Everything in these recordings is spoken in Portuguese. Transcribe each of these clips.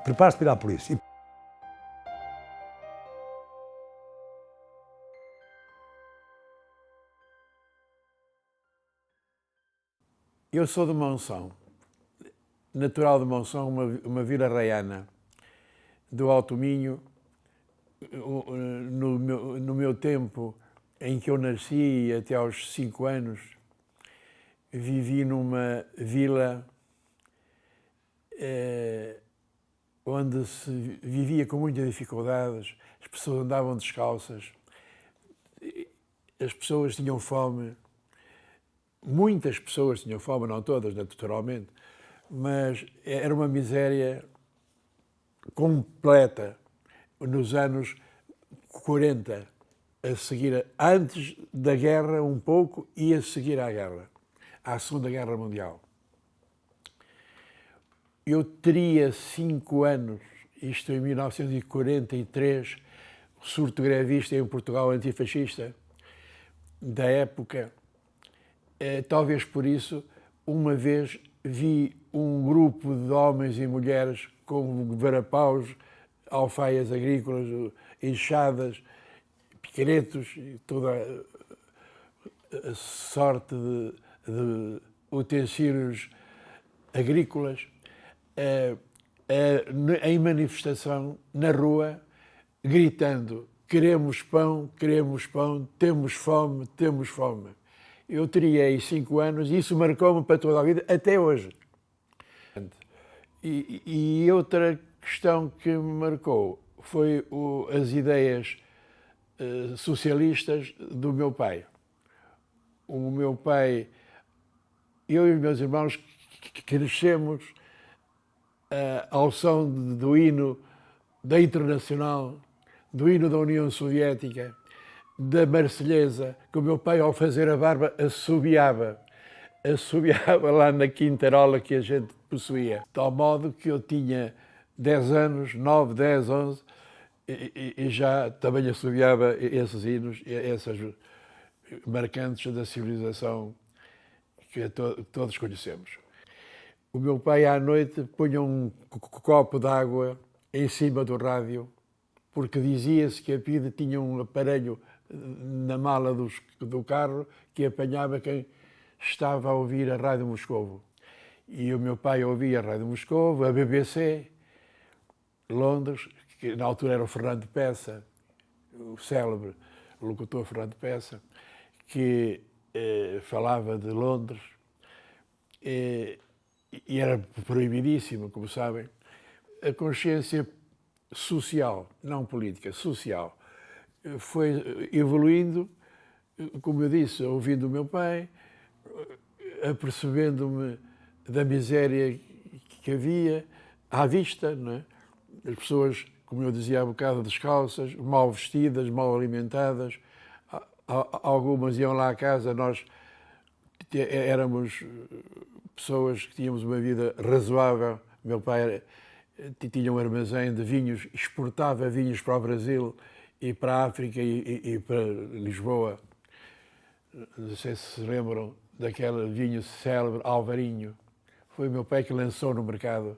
Prepare-se para ir à polícia. Eu sou de Monção, natural de Monção, uma vila raiana do Alto Minho. No meu tempo em que eu nasci, até aos 5 anos, vivi numa vila onde se vivia com muitas dificuldades, as pessoas andavam descalças, as pessoas tinham fome, muitas pessoas tinham fome, não todas, naturalmente, mas era uma miséria completa nos anos 40, a seguir, antes da guerra um pouco e a seguir à guerra, à Segunda Guerra Mundial. Eu teria 5 anos, isto em 1943, o surto grevista em Portugal antifascista da época. Talvez por isso, uma vez vi um grupo de homens e mulheres com varapaus, alfaias agrícolas, enxadas, picaretos, toda a sorte de utensílios agrícolas, em manifestação na rua, gritando: queremos pão, temos fome, temos fome. Eu teria aí 5 anos e isso marcou-me para toda a vida, até hoje. E outra questão que me marcou foi as ideias socialistas do meu pai. O meu pai, eu e os meus irmãos crescemos ao som do hino da Internacional, do hino da União Soviética, da Marselhesa, que o meu pai, ao fazer a barba, assobiava lá na quintarola que a gente possuía. De tal modo que eu tinha 10 anos, 9, 10, 11, e já também assobiava esses hinos, essas marcantes da civilização que todos conhecemos. O meu pai, à noite, punha um copo de água em cima do rádio, porque dizia-se que a PIDE tinha um aparelho na mala do carro que apanhava quem estava a ouvir a Rádio Moscovo. E o meu pai ouvia a Rádio Moscovo, a BBC, Londres, que na altura era o Fernando Peça, o célebre locutor Fernando Peça, que falava de Londres, e era proibidíssimo, como sabem. A consciência social, não política, social, foi evoluindo, como eu disse, ouvindo o meu pai, apercebendo-me da miséria que havia à vista, não é? As pessoas, como eu dizia há bocado, descalças, mal vestidas, mal alimentadas. Algumas iam lá à casa, nós éramos pessoas que tínhamos uma vida razoável. Meu pai tinha um armazém de vinhos, exportava vinhos para o Brasil e para a África e para Lisboa. Não sei se se lembram daquele vinho célebre, Alvarinho. Foi o meu pai que lançou no mercado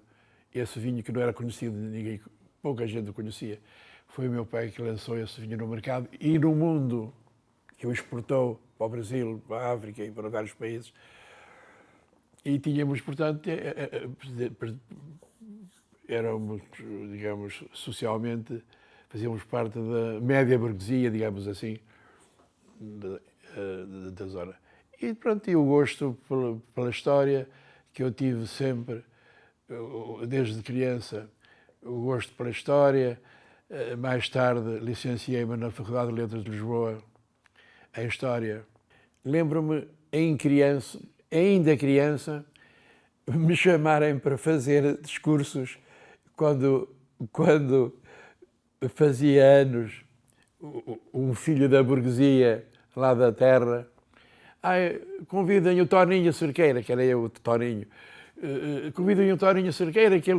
esse vinho que não era conhecido de ninguém, pouca gente o conhecia. Foi o meu pai que lançou esse vinho no mercado e no mundo, que o exportou para o Brasil, para a África e para vários países. E tínhamos, portanto, éramos, digamos, socialmente, fazíamos parte da média burguesia, digamos assim, da zona. E pronto, e o gosto pela história que eu tive sempre, desde criança, o gosto pela história. Mais tarde licenciei-me na Faculdade de Letras de Lisboa, em História. Lembro-me, ainda criança, me chamarem para fazer discursos quando fazia anos um filho da burguesia lá da terra. Convidem o Toninho Cerqueira, que era eu, o Toninho. Convidem o Toninho Cerqueira, que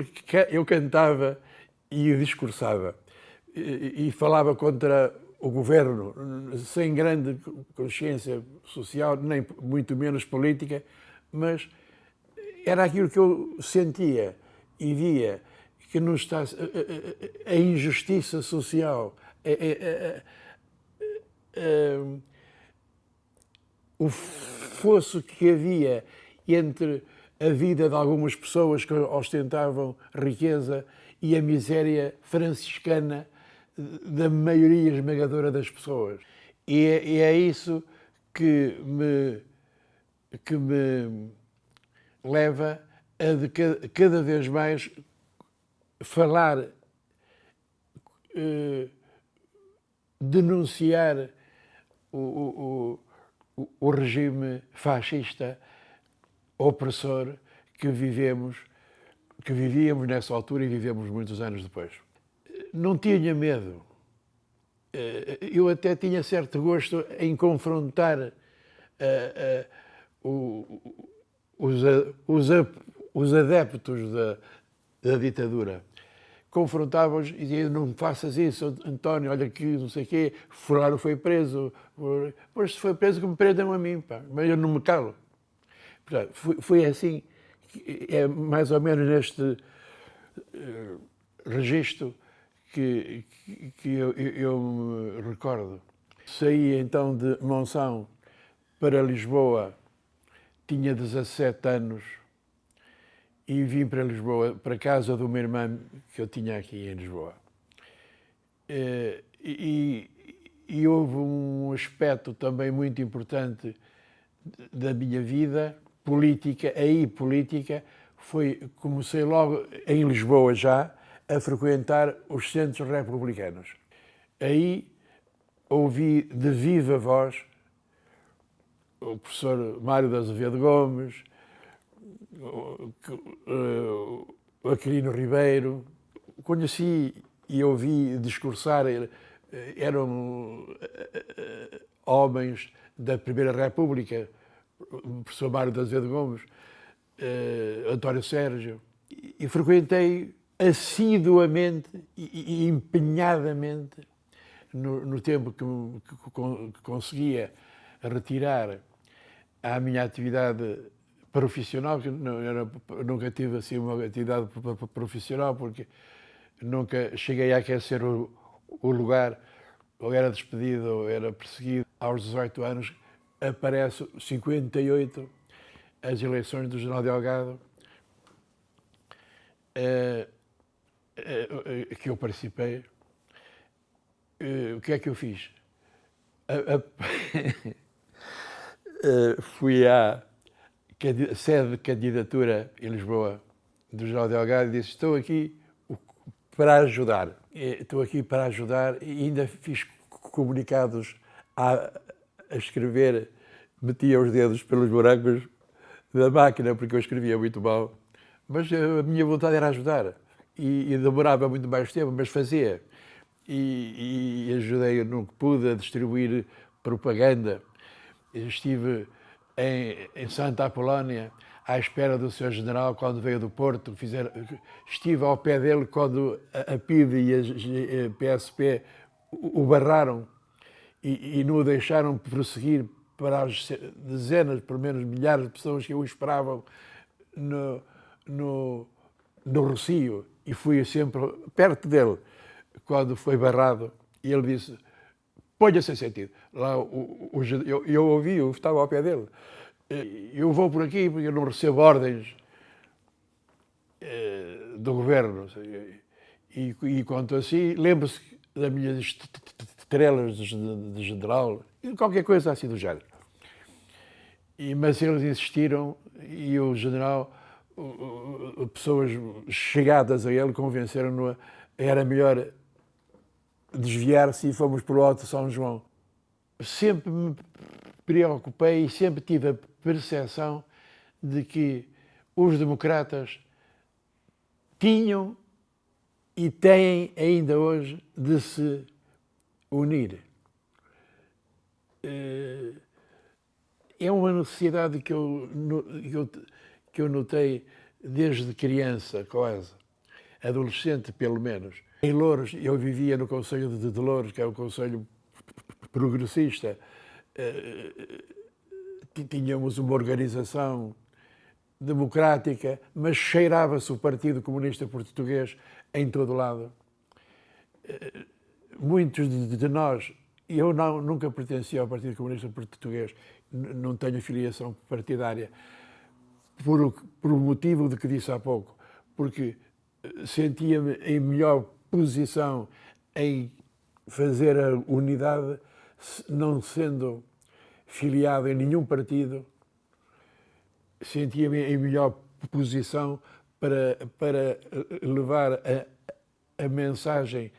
eu cantava e discursava. E falava contra o governo, sem grande consciência social, nem muito menos política, mas era aquilo que eu sentia e via, que não está a injustiça social, o fosso que havia entre a vida de algumas pessoas que ostentavam riqueza e a miséria franciscana da maioria esmagadora das pessoas. E é isso que me leva a de cada vez mais falar, denunciar o regime fascista opressor que vivíamos nessa altura e vivemos muitos anos depois. Não tinha medo. Eu até tinha certo gosto em confrontar os adeptos da ditadura. Confrontava-os e dizia: não faças isso, António, olha que não sei o quê, fulano foi preso. Pois se foi preso que me prendam a mim, pá, mas eu não me calo. Portanto, foi assim, é mais ou menos neste registro que eu me recordo. Saí então de Monção para Lisboa, tinha 17 anos, e vim para Lisboa, para a casa de uma irmã que eu tinha aqui em Lisboa. E houve um aspecto também muito importante da minha vida política, comecei logo em Lisboa já a frequentar os centros republicanos. Aí ouvi de viva voz o professor Mário de Azevedo Gomes, o Aquilino Ribeiro. Conheci e ouvi discursar, eram homens da Primeira República, o professor Mário de Azevedo Gomes, António Sérgio, e frequentei assiduamente e empenhadamente, no tempo que conseguia retirar à minha atividade profissional, que nunca tive assim uma atividade profissional, porque nunca cheguei a aquecer o lugar, ou era despedido ou era perseguido. Aos 18 anos aparece 58, as eleições do General Delgado, que eu participei. O que é que eu fiz? Fui à sede de candidatura em Lisboa do General Delgado e disse: estou aqui para ajudar. Estou aqui para ajudar, e ainda fiz comunicados a escrever, metia os dedos pelos buracos da máquina, porque eu escrevia muito mal. Mas a minha vontade era ajudar. E demorava muito mais tempo, mas fazia. E ajudei no que pude a distribuir propaganda. Estive em Santa Apolónia à espera do Sr. General quando veio do Porto. Estive ao pé dele quando a PIDE e a PSP o barraram e não o deixaram prosseguir para as dezenas, pelo menos milhares de pessoas que o esperavam no Rossio. E fui sempre perto dele quando foi barrado, e ele disse: ponha-se em sentido. Lá, eu ouvi, eu estava ao pé dele. Eu vou por aqui porque eu não recebo ordens do governo. E quanto assim, lembro-se das minhas estrelas de general, qualquer coisa assim do género. Mas eles insistiram, e o general, pessoas chegadas a ele, convenceram-no a era melhor desviar-se, e fomos para o Alto São João. Sempre me preocupei e sempre tive a percepção de que os democratas tinham e têm ainda hoje de se unir. É uma necessidade que eu notei desde criança, quase, adolescente pelo menos. Em Louros, eu vivia no Conselho de Louros, que é um conselho progressista. Tínhamos uma organização democrática, mas cheirava-se o Partido Comunista Português em todo lado. Muitos de nós, eu nunca pertencia ao Partido Comunista Português, não tenho filiação partidária, por o motivo de que disse há pouco, porque sentia-me em melhor posição em fazer a unidade, não sendo filiado em nenhum partido, sentia-me em melhor posição para levar a mensagem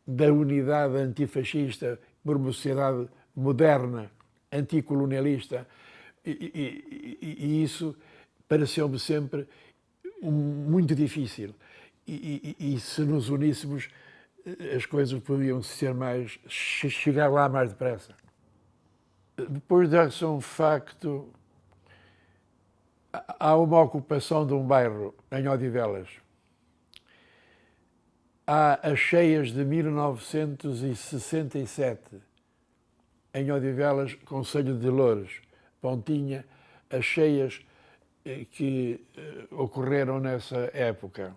da unidade antifascista por uma sociedade moderna, anticolonialista, e isso pareceu-me sempre muito difícil. E se nos uníssemos, as coisas podiam chegar lá mais depressa. Depois desse um facto, há uma ocupação de um bairro em Odivelas. Há as cheias de 1967, em Odivelas, Concelho de Loures, Pontinha, as cheias que ocorreram nessa época.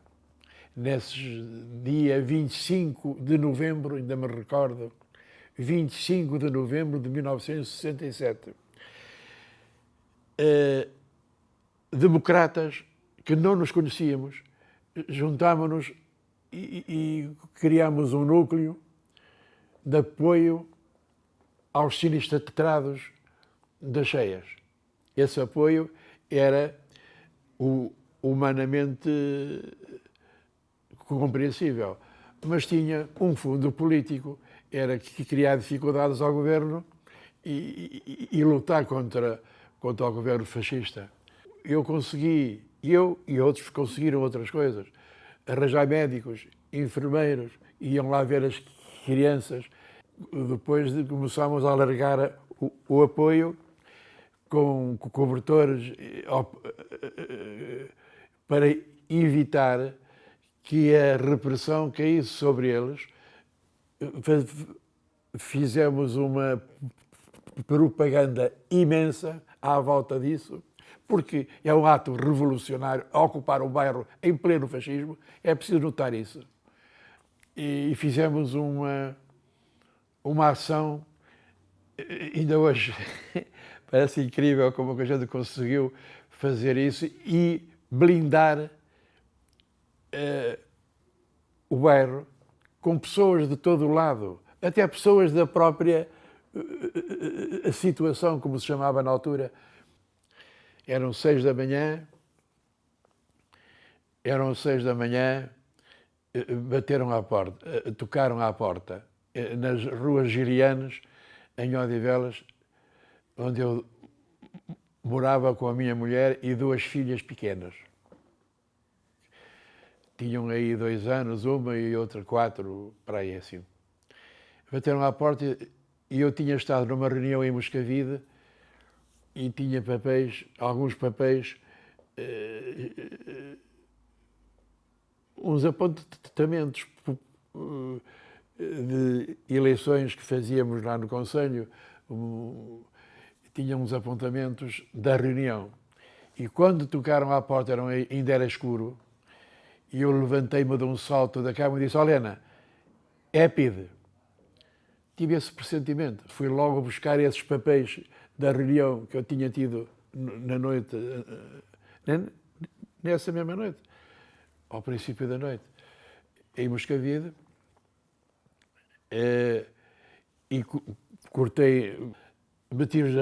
Nesse dia 25 de novembro, ainda me recordo, 25 de novembro de 1967. Democratas que não nos conhecíamos, juntámonos e criámos um núcleo de apoio aos sinistrados das cheias. Esse apoio era humanamente compreensível, mas tinha um fundo político, era que criar dificuldades ao governo e lutar contra o governo fascista. Eu e outros conseguiram outras coisas, arranjar médicos, enfermeiros, iam lá ver as crianças. Depois começámos a alargar o apoio com cobertores para evitar que a repressão caísse sobre eles. Fizemos uma propaganda imensa à volta disso, porque é um ato revolucionário ocupar um bairro em pleno fascismo, é preciso notar isso. E fizemos uma ação, ainda hoje parece incrível como a gente conseguiu fazer isso e blindar o bairro com pessoas de todo o lado, até pessoas da própria situação, como se chamava na altura. Eram 6 da manhã, bateram à porta, tocaram à porta, nas ruas Girianes, em Odivelas, onde eu morava com a minha mulher e 2 filhas pequenas. Tinham aí 2 anos, uma e outra 4, para aí assim. Bateram à porta e eu tinha estado numa reunião em Moscavide e tinha alguns papéis, uns apontamentos de eleições que fazíamos lá no Conselho, tinha uns apontamentos da reunião. E quando tocaram à porta, ainda era escuro, e eu levantei-me de um salto da cama e disse: Helena, é PIDE. Tive esse pressentimento. Fui logo buscar esses papéis da reunião que eu tinha tido na noite, nessa mesma noite, ao princípio da noite, em Moscavide, e cortei, meti-os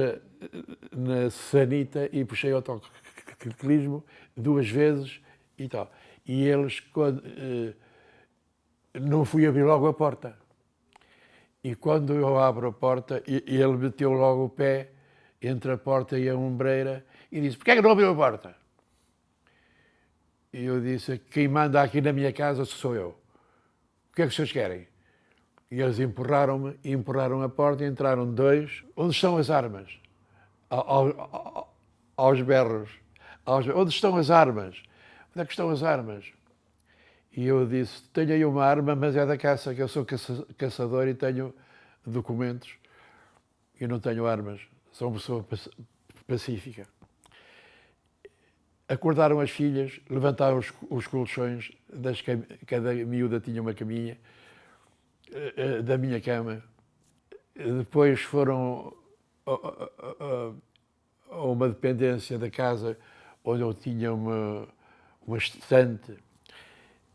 na sanita e puxei autoclismo 2 vezes e tal. E eles, não fui abrir logo a porta. E quando eu abro a porta, ele meteu logo o pé entre a porta e a ombreira e disse: "Porquê é que não abriu a porta?" E eu disse: "Quem manda aqui na minha casa sou eu. O que é que vocês querem?" E eles empurraram-me, empurraram a porta e entraram 2. "Onde estão as armas?" Aos berros. "Onde estão as armas? Onde é que estão as armas?" E eu disse: "Tenho aí uma arma, mas é da caça, que eu sou caçador e tenho documentos. E não tenho armas, sou uma pessoa pacífica." Acordaram as filhas, levantaram os colchões, cada miúda tinha uma caminha, da minha cama. Depois foram a uma dependência da casa onde eu tinha uma estante.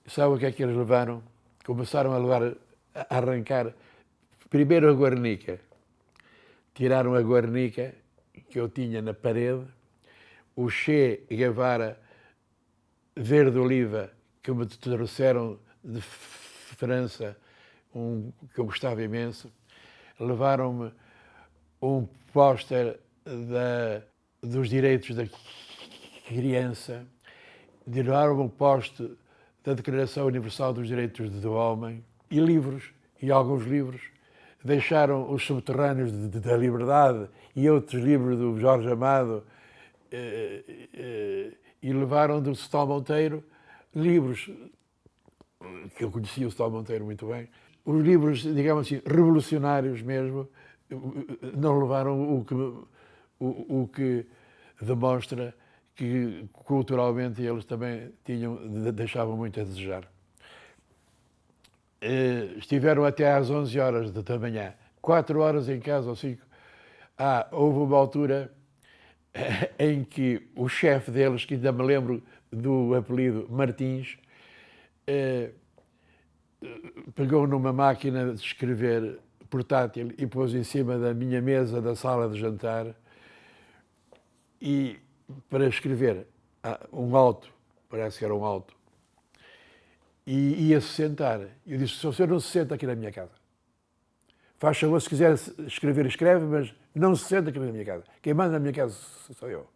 Sabe o que é que eles levaram? Começaram a arrancar primeiro a guarnica. Tiraram a guarnica que eu tinha na parede, o Che Guevara verde oliva que me trouxeram de França, que eu gostava imenso. Levaram-me um póster dos direitos da criança, levaram-me um póster da Declaração Universal dos Direitos do Homem e livros, e alguns livros. Deixaram Os Subterrâneos da Liberdade e outros livros do Jorge Amado e levaram do Setúbal Monteiro livros que eu conhecia o Setúbal Monteiro muito bem. Os livros, digamos assim, revolucionários mesmo, não levaram o que demonstra que culturalmente eles também deixavam muito a desejar. Estiveram até às 11 horas da manhã, 4 horas em casa ou 5. Houve uma altura em que o chefe deles, que ainda me lembro do apelido Martins, pegou numa máquina de escrever portátil e pôs em cima da minha mesa da sala de jantar e para escrever um auto, parece que era um auto, e ia-se sentar. Eu disse: o senhor não se senta aqui na minha casa. Faz favor, se quiser escrever, escreve, mas não se senta aqui na minha casa. Quem manda na minha casa sou eu.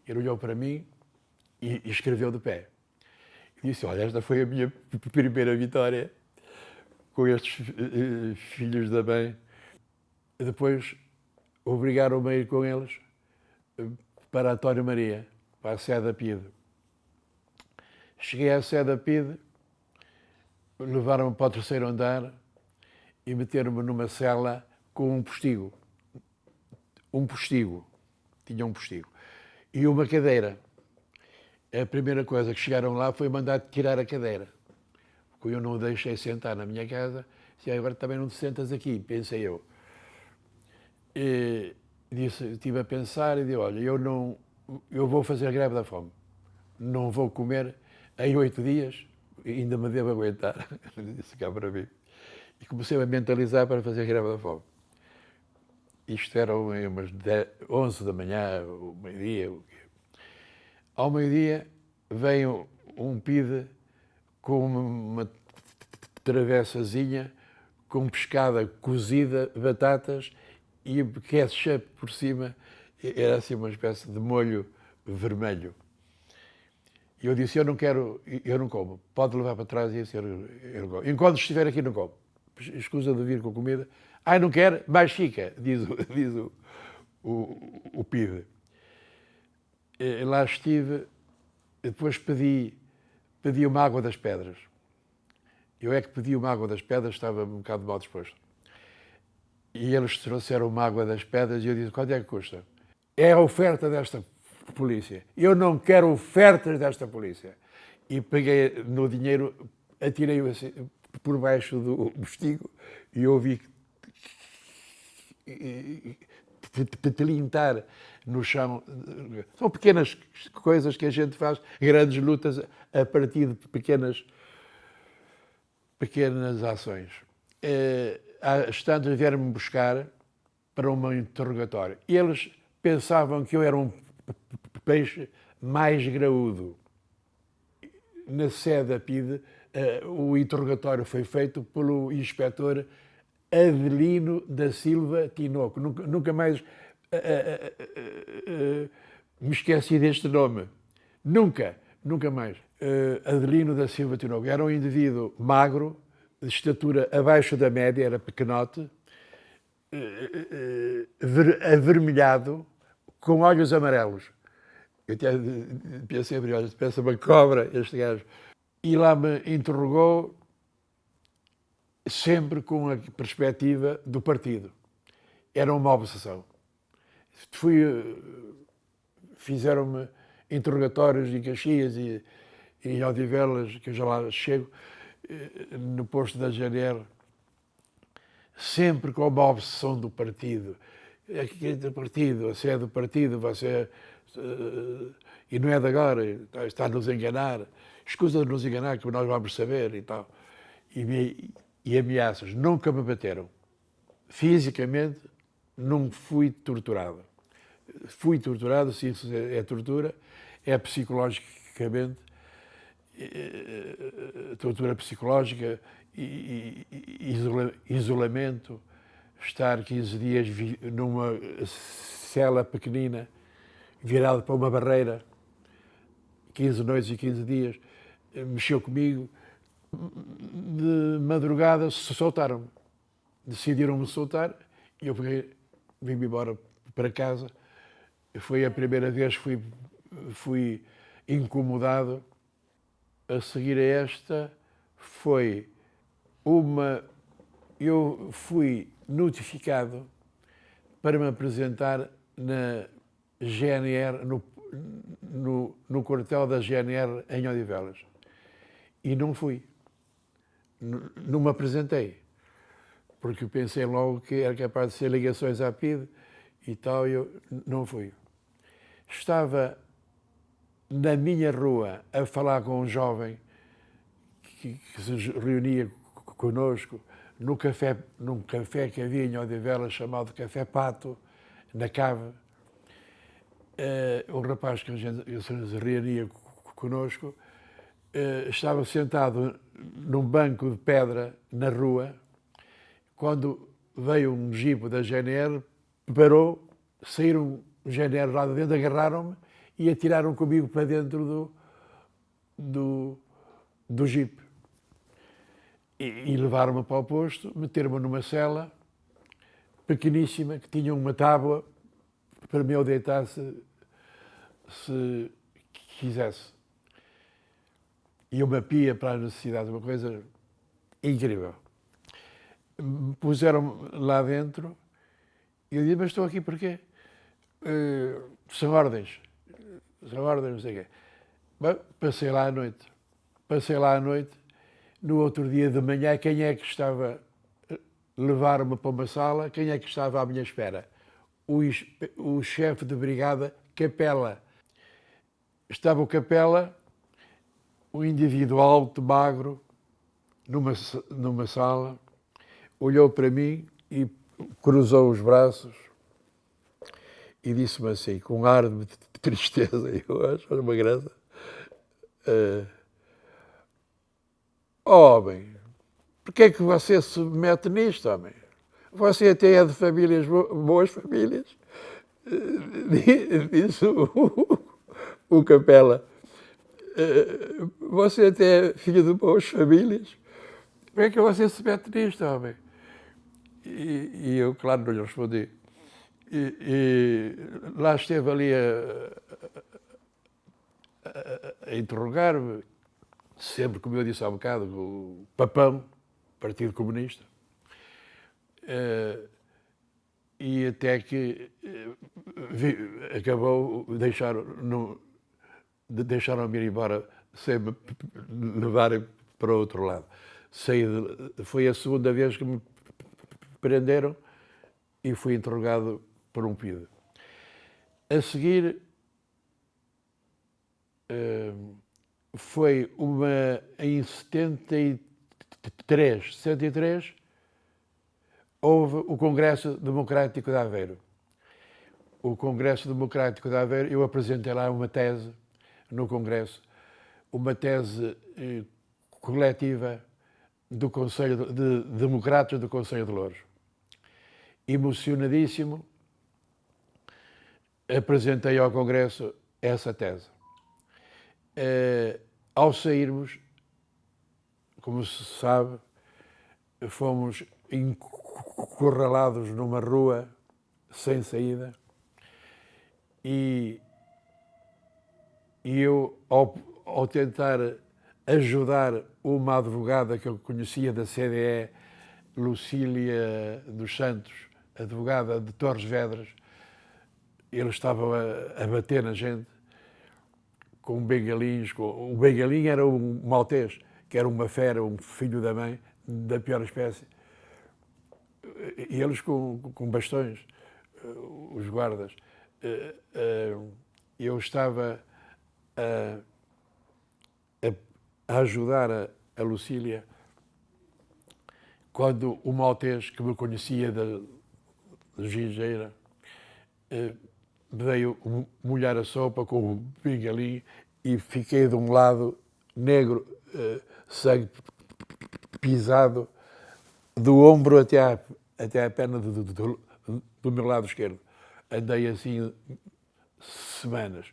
Ele olhou para mim e escreveu de pé. E disse: olha, esta foi a minha primeira vitória com estes filhos da mãe. Depois obrigaram-me a ir com eles para António Maria, para a Sé da Pide. Cheguei à Sé da Pide, levaram-me para o 3º andar e meteram-me numa cela com um postigo. Um postigo. Tinha um postigo. E uma cadeira. A primeira coisa que chegaram lá foi mandar tirar a cadeira. Porque eu não o deixei sentar na minha casa. E agora também não te sentas aqui, pensei eu. E estive a pensar e disse: olha, eu vou fazer a greve da fome. Não vou comer em 8 dias, ainda me devo aguentar. Disse cá para mim. E comecei a mentalizar para fazer a greve da fome. Isto era umas 11 da manhã, meio-dia. Ao meio-dia veio um PIDE com uma travessazinha, com pescada cozida, batatas e ketchup por cima. Era assim uma espécie de molho vermelho. E eu disse: eu não quero, eu não como. Pode levar para trás e isso eu não como. Enquanto estiver aqui não como. Escusa de vir com comida. Não quer? Mais fica, diz o PIDE. Lá estive, depois pedi uma água das pedras. Eu é que pedi uma água das pedras, estava um bocado mal disposto. E eles trouxeram uma água das pedras e eu disse: quanto é que custa? É a oferta desta polícia. Eu não quero ofertas desta polícia. E peguei no dinheiro, atirei-o assim, por baixo do postigo e ouvi tilintar no chão. São pequenas coisas que a gente faz, grandes lutas a partir de pequenas ações. As tantas vieram-me buscar para um interrogatório. Eles pensavam que eu era um peixe mais graúdo. Na sede da PIDE, o interrogatório foi feito pelo inspetor Adelino da Silva Tinoco. Nunca mais me esqueci deste nome. Nunca mais. Adelino da Silva Tinoco. Era um indivíduo magro, de estatura abaixo da média, era pequenote, avermelhado, com olhos amarelos. Eu pensei, parece uma cobra este gajo. E lá me interrogou, sempre com a perspectiva do partido. Era uma obsessão. Fizeram-me interrogatórios em Caxias e em Odivelas, que eu já lá chego, no posto da GNR, sempre com uma obsessão do partido. Aqui é do partido, você é do partido, você e não é de agora, está a nos enganar, escusa de nos enganar que nós vamos saber e tal. E ameaças, nunca me bateram. Fisicamente, não fui torturado. Fui torturado, se isso é tortura, é psicologicamente, tortura psicológica, isolamento, estar 15 dias numa cela pequenina, virado para uma barreira, 15 noites e 15 dias, mexeu comigo. De madrugada soltaram-me. Decidiram-me soltar e eu vim-me embora para casa. Foi a primeira vez que fui incomodado. A seguir a esta foi eu fui notificado para me apresentar na GNR, no quartel da GNR em Odivelas. E não fui. Não me apresentei. Porque eu pensei logo que era capaz de ser ligações à PIDE e tal, e eu não fui. Estava na minha rua a falar com um jovem que se reunia connosco num café que havia em Odivelas chamado Café Pato, na Cave. Um rapaz que se reunia connosco estava sentado num banco de pedra na rua, quando veio um jipe da GNR, parou, saíram o GNR lá de dentro, agarraram-me e atiraram comigo para dentro do jipe. E levaram-me para o posto, meteram-me numa cela pequeníssima, que tinha uma tábua para me eu deitar se quisesse. E uma pia para as necessidades, uma coisa incrível. Me puseram lá dentro e eu disse, mas estou aqui porquê? Sem ordens, não sei o quê. Bem, passei lá à noite. No outro dia de manhã, quem é que estava a levar-me para uma sala? Quem é que estava à minha espera? O chefe de brigada Capela. Estava o Capela, um indivíduo alto, magro, numa sala, olhou para mim e cruzou os braços e disse-me assim, com um ar de tristeza, eu acho uma graça, homem, porquê é que você se mete nisto, homem? Você até é de famílias, boas famílias. Disse o Capela. Você até é filho de boas famílias. Como é que você se mete nisto, homem? E eu, claro, não lhe respondi. E lá esteve ali a interrogar-me, sempre, como eu disse há um bocado, o Papão, Partido Comunista. E até que acabou, deixaram-me ir embora sem me levarem para o outro lado. Foi a segunda vez que me prenderam e fui interrogado por um PIDE. A seguir, foi em 73, houve o Congresso Democrático de Aveiro. O Congresso Democrático de Aveiro, eu apresentei lá uma tese no Congresso, uma tese coletiva do Conselho de Democratas do Conselho de Louros. Emocionadíssimo, apresentei ao Congresso essa tese. Ao sairmos, como se sabe, fomos encurralados numa rua sem saída e eu, ao tentar ajudar uma advogada que eu conhecia da CDE, Lucília dos Santos, advogada de Torres Vedras, eles estavam a bater na gente com bengalins. O bengalim era um maltês, que era uma fera, um filho da mãe, da pior espécie. E eles com bastões, os guardas. Eu estava a ajudar a Lucília quando o maltês, que me conhecia da gingeira, me veio molhar a sopa com o pingalim e fiquei de um lado negro, sangue pisado, do ombro até à perna do meu lado esquerdo. Andei assim semanas.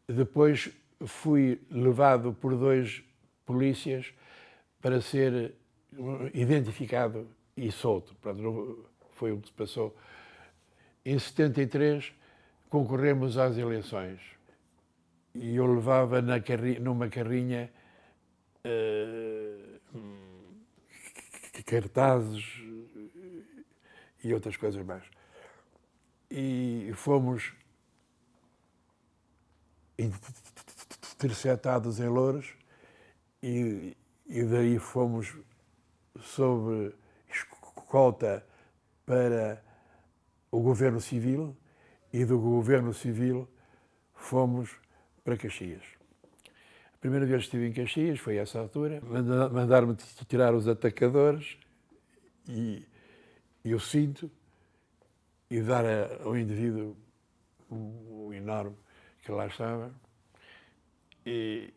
Depois fui levado por 2 polícias para ser identificado e solto. Pronto, foi o que se passou. Em 73 concorremos às eleições e eu levava numa carrinha cartazes e outras coisas mais. E fomos interceptados em Louros e daí fomos sob escolta para o Governo Civil e do Governo Civil fomos para Caxias. A primeira vez que estive em Caxias foi a essa altura. Mandaram-me tirar os atacadores e o cinto e dar ao indivíduo o enorme que lá estava. E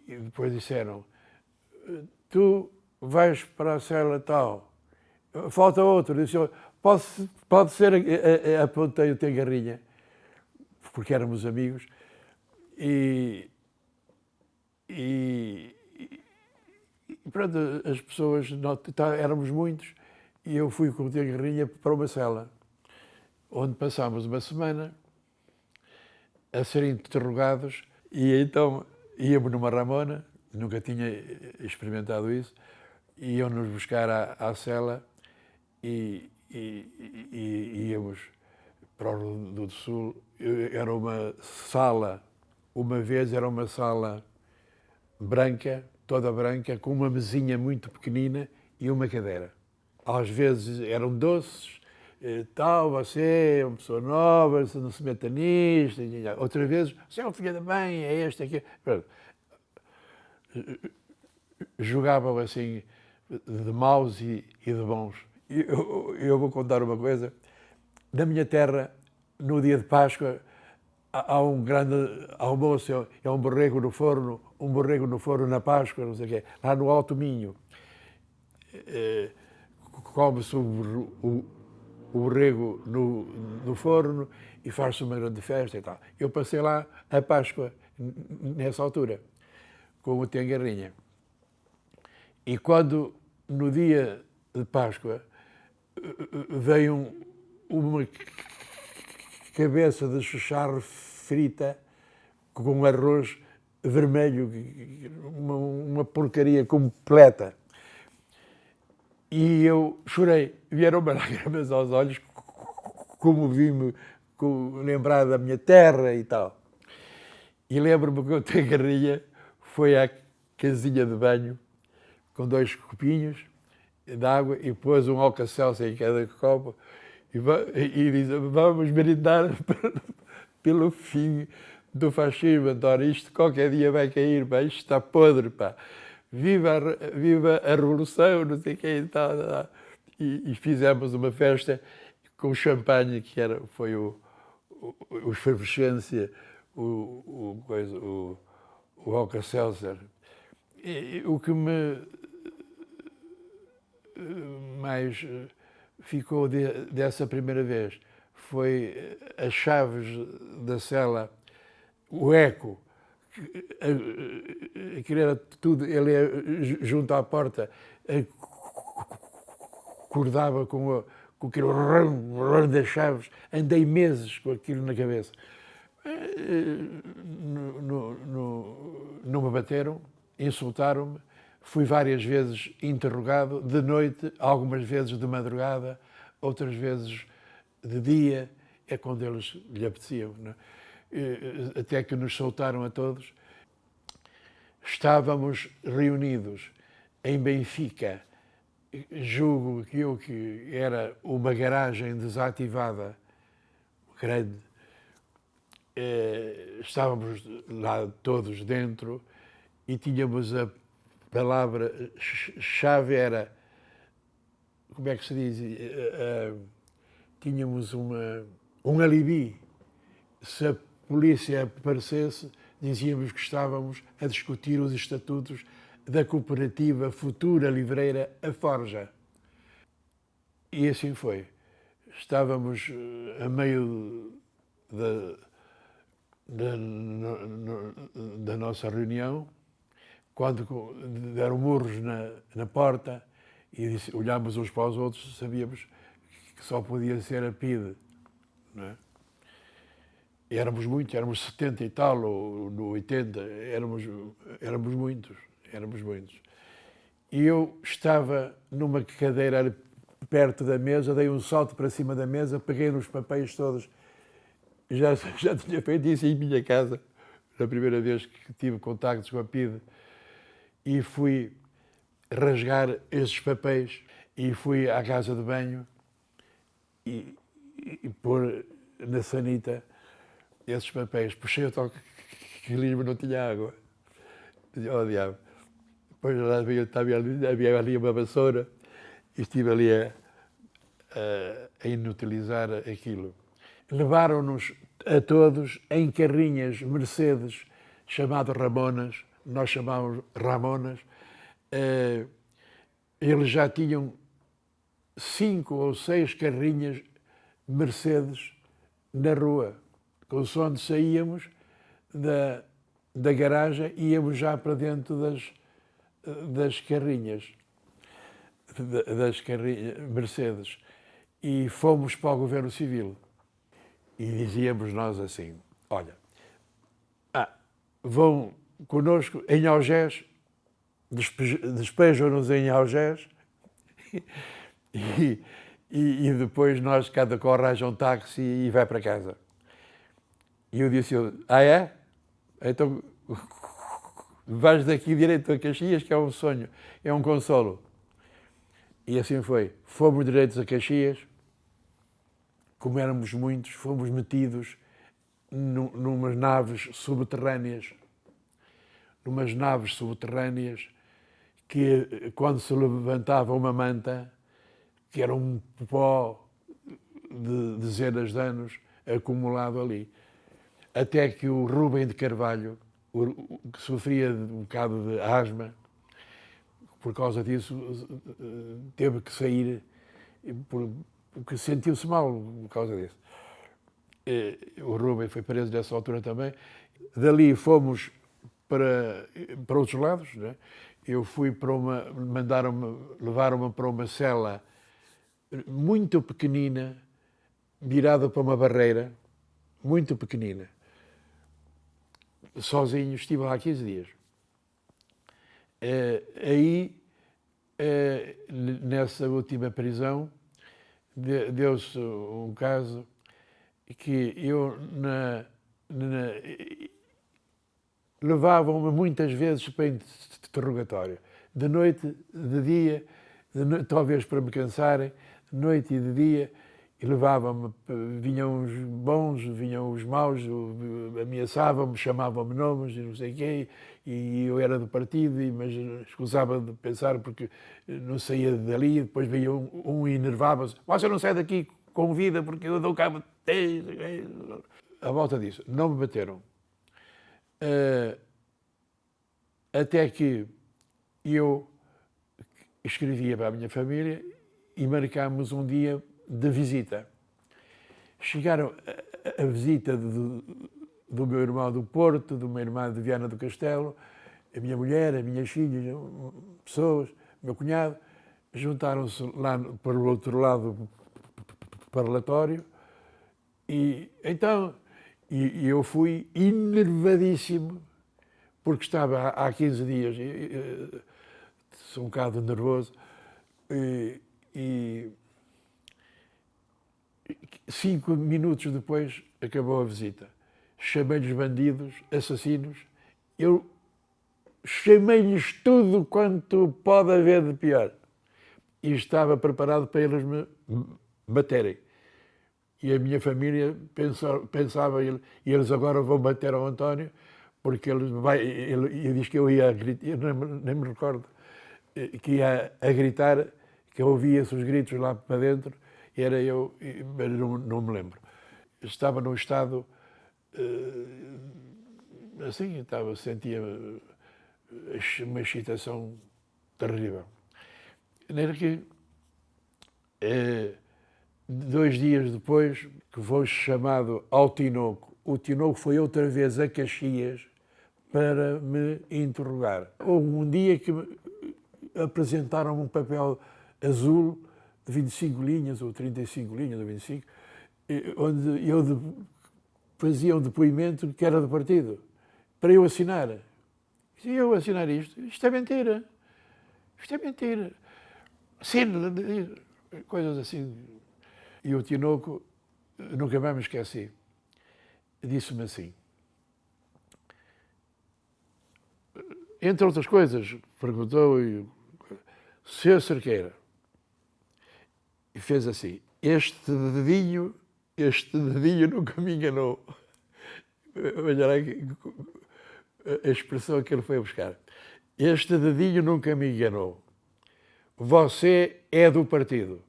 depois disseram, tu vais para a cela tal, falta outro. Disse, pode ser, apontei o Tengarrinha, porque éramos amigos, e pronto, as pessoas, éramos muitos, e eu fui com o Tengarrinha para uma cela, onde passámos uma semana a ser interrogados, e então íamos numa Ramona, nunca tinha experimentado isso, iam-nos buscar à cela e íamos para o Rio do Sul. Era uma sala, uma vez era uma sala branca, toda branca, com uma mesinha muito pequenina e uma cadeira. Às vezes eram doces, tal, você é uma pessoa nova, você não se meta nisto. Outras vezes, você é um filho da mãe, é este, aqui. Jogavam assim de maus e de bons. Eu vou contar uma coisa. Na minha terra, no dia de Páscoa, há um grande almoço, é um borrego no forno na Páscoa, não sei o quê, lá no Alto Minho. Come-se o borrego no forno e faz-se uma grande festa e tal. Eu passei lá a Páscoa, nessa altura, com o Tengarrinha. E quando, no dia de Páscoa, veio uma cabeça de chicharro frita com arroz vermelho, uma porcaria completa. E eu chorei, vieram-me lágrimas aos olhos, comovi-me, lembrar da minha terra e tal. E lembro-me que o Tengarrinha foi à casinha de banho com 2 copinhos de água e pôs um Alka-Seltzer em cada copo e diz, vamos brindar pelo fim do fascismo, António, isto qualquer dia vai cair, pá, isto está podre, pá. Viva a Revolução, não sei o que e tal. E fizemos uma festa com champanhe, que foi o Efervescência, o Alka-Seltzer. O que me mais ficou dessa primeira vez foi as chaves da cela, o eco. Aquilo era tudo, ele ia junto à porta, acordava com aquele rum das chaves, andei meses com aquilo na cabeça. Não me bateram, insultaram-me, fui várias vezes interrogado, de noite, algumas vezes de madrugada, outras vezes de dia, é quando eles lhe apeteciam, não é? até que nos soltaram a todos. Estávamos reunidos em Benfica, julgo que era uma garagem desativada, grande. Estávamos lá todos dentro e tínhamos a palavra-chave era, como é que se diz? Tínhamos um alibi. Se a polícia aparecesse, dizíamos que estávamos a discutir os estatutos da cooperativa futura livreira A Forja. E assim foi. Estávamos a meio da nossa reunião, quando deram murros na porta e olhámos uns para os outros, sabíamos que só podia ser a PIDE, não é? E éramos muitos, éramos 70 e tal, ou no 80, éramos muitos. E eu estava numa cadeira perto da mesa, dei um salto para cima da mesa, peguei nos papéis todos. Já tinha feito isso em minha casa, na primeira vez que tive contactos com a PIDE, e fui rasgar esses papéis e fui à casa de banho e pôr na sanita esses papéis. Puxei o autocolismo, não tinha água. Oh, diabo. Depois lá havia ali uma vassoura e estive ali a inutilizar aquilo. Levaram-nos a todos em carrinhas Mercedes, chamado Ramonas, nós chamávamos Ramonas. Eles já tinham 5 ou 6 carrinhas Mercedes na rua. Consoante saíamos da garagem, íamos já para dentro das carrinhas Mercedes. E fomos para o Governo Civil. E dizíamos nós assim, olha, vão connosco em Algés, despejam-nos em Algés e depois nós, cada qual arranja um táxi e vai para casa. E eu disse, é? Então vais daqui direito a Caxias, que é um sonho, é um consolo. E assim foi. Fomos direitos a Caxias, como éramos muitos, fomos metidos numas naves subterrâneas. Que, quando se levantava uma manta, que era um pó de dezenas de anos acumulado ali. Até que o Rubem de Carvalho, que sofria de um bocado de asma, por causa disso, teve que sair, porque sentiu-se mal por causa disso. O Rubem foi preso nessa altura também. Dali fomos para outros lados, né? Eu fui para levaram-me para uma cela muito pequenina, virada para uma barreira, muito pequenina. Sozinho, estive lá 15 dias. Aí, nessa última prisão, deu-se um caso que eu levavam-me muitas vezes para interrogatório, de noite, de dia, talvez para me cansarem, de noite e de dia, e levavam-me, vinham os bons, vinham os maus, ameaçavam-me, chamavam-me nomes e não sei o quê, e eu era do partido, mas escusava de pensar porque não saía dali, depois vinha um e enervava-se, você não sai daqui com vida porque eu dou cabo de... À volta disso, não me bateram. Até que eu escrevia para a minha família e marcámos um dia de visita. Chegaram a visita do meu irmão do Porto, de uma irmã de Viana do Castelo, a minha mulher, as minhas filhas, pessoas, o meu cunhado, juntaram-se lá para o outro lado do parlatório e então eu fui enervadíssimo porque estava há 15 dias, sou um bocado nervoso, e 5 minutos depois acabou a visita. chamei-lhes bandidos, assassinos, eu chamei-lhes tudo quanto pode haver de pior. E estava preparado para eles me baterem. E a minha família pensava, e eles agora vão bater ao António, porque ele diz que eu ia a gritar, eu nem me recordo, que ia a gritar, que eu ouvia-se os gritos lá para dentro, e era eu, mas não me lembro. Estava num estado, assim, sentia uma excitação terrível. Nem que 2 dias depois, que foi chamado ao Tinoco. O Tinoco foi outra vez a Caxias para me interrogar. Houve um dia que apresentaram um papel azul de 25 linhas, ou 35 linhas, ou 25, onde eu fazia um depoimento que era do partido, para eu assinar. Se eu assinar isto é mentira. Isto é mentira. Assina, coisas assim. E o Tinoco, nunca mais me esqueci, disse-me assim, entre outras coisas, perguntou-me, Sr. Cerqueira, e fez assim, este dedinho nunca me enganou. Olha lá a expressão que ele foi buscar. Este dedinho nunca me enganou. Você é do partido.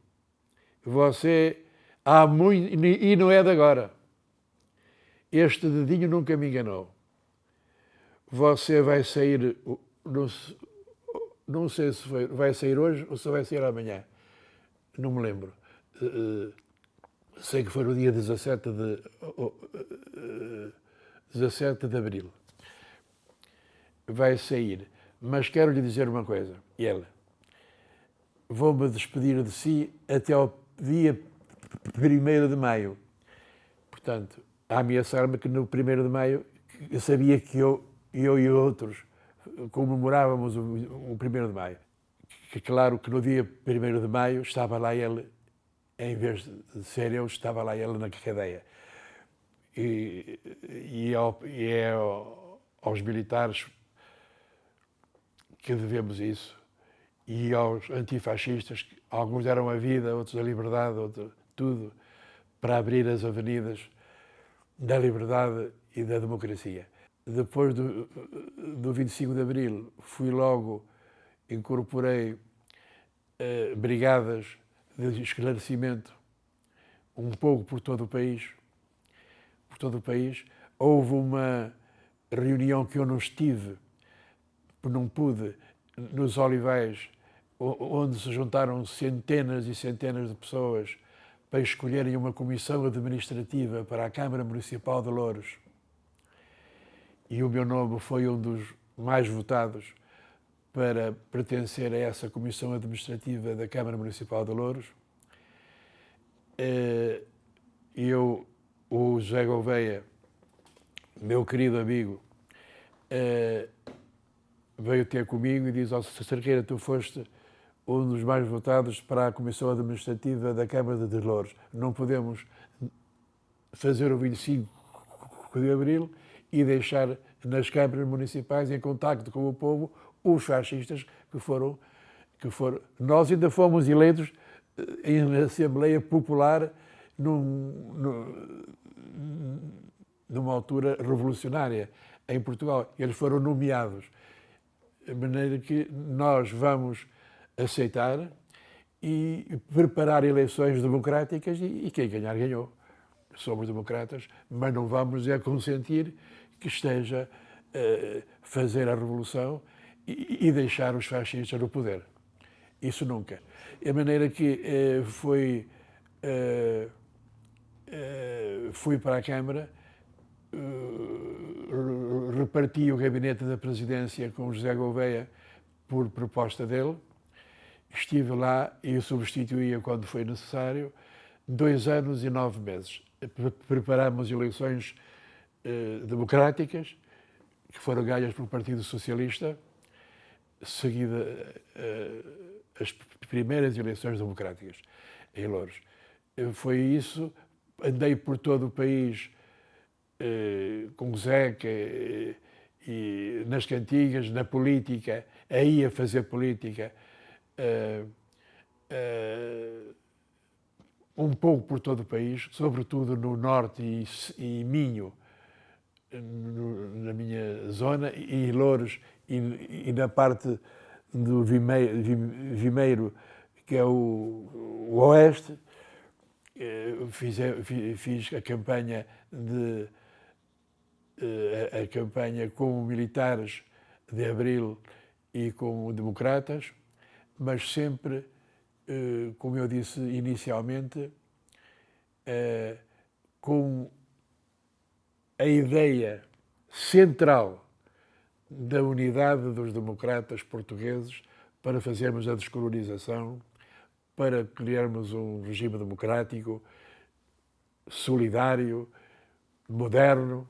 Você há muito, e não é de agora. Este dedinho nunca me enganou. Você vai sair, não sei se vai sair hoje ou se vai sair amanhã. Não me lembro. Sei que foi no dia 17 de abril. Vai sair. Mas quero lhe dizer uma coisa. Ela. Vou-me despedir de si até ao dia 1º de maio. Portanto, a ameaçar-me que no 1º de maio, eu sabia que eu e outros comemorávamos o 1º de maio. Que claro que no dia 1º de maio estava lá ele, em vez de ser eu, estava lá ele na cadeia. E é aos militares que devemos isso. E aos antifascistas, alguns deram a vida, outros a liberdade, outros tudo, para abrir as avenidas da liberdade e da democracia. Depois do 25 de Abril, incorporei brigadas de esclarecimento, um pouco por todo o país. Houve uma reunião que eu não estive, não pude, nos Olivais, onde se juntaram centenas e centenas de pessoas para escolherem uma comissão administrativa para a Câmara Municipal de Louros. E o meu nome foi um dos mais votados para pertencer a essa comissão administrativa da Câmara Municipal de Louros. O José Gouveia, meu querido amigo, veio ter comigo e disse: Sr. Cerqueira, tu foste um dos mais votados para a Comissão Administrativa da Câmara de Louros. Não podemos fazer o 25 de Abril e deixar nas câmaras municipais, em contacto com o povo, os fascistas que foram. Nós ainda fomos eleitos em Assembleia Popular numa altura revolucionária em Portugal. Eles foram nomeados. De maneira que nós vamos aceitar e preparar eleições democráticas e quem ganhar, ganhou. Somos democratas, mas não vamos consentir que esteja a fazer a revolução e deixar os fascistas no poder. Isso nunca. De maneira que fui para a Câmara, reparti o gabinete da presidência com José Gouveia por proposta dele. Estive lá e o substituía quando foi necessário, 2 anos e 9 meses. Preparámos eleições democráticas, que foram ganhas pelo Partido Socialista, seguida as primeiras eleições democráticas em Louros. Foi isso, andei por todo o país com o Zeca, e nas cantigas, na política, aí a fazer política, um pouco por todo o país, sobretudo no norte e Minho, na minha zona, e Louros, e na parte do Vimeiro, que é o oeste. Fiz a campanha a campanha com militares de Abril e com democratas, mas sempre, como eu disse inicialmente, com a ideia central da unidade dos democratas portugueses para fazermos a descolonização, para criarmos um regime democrático, solidário, moderno,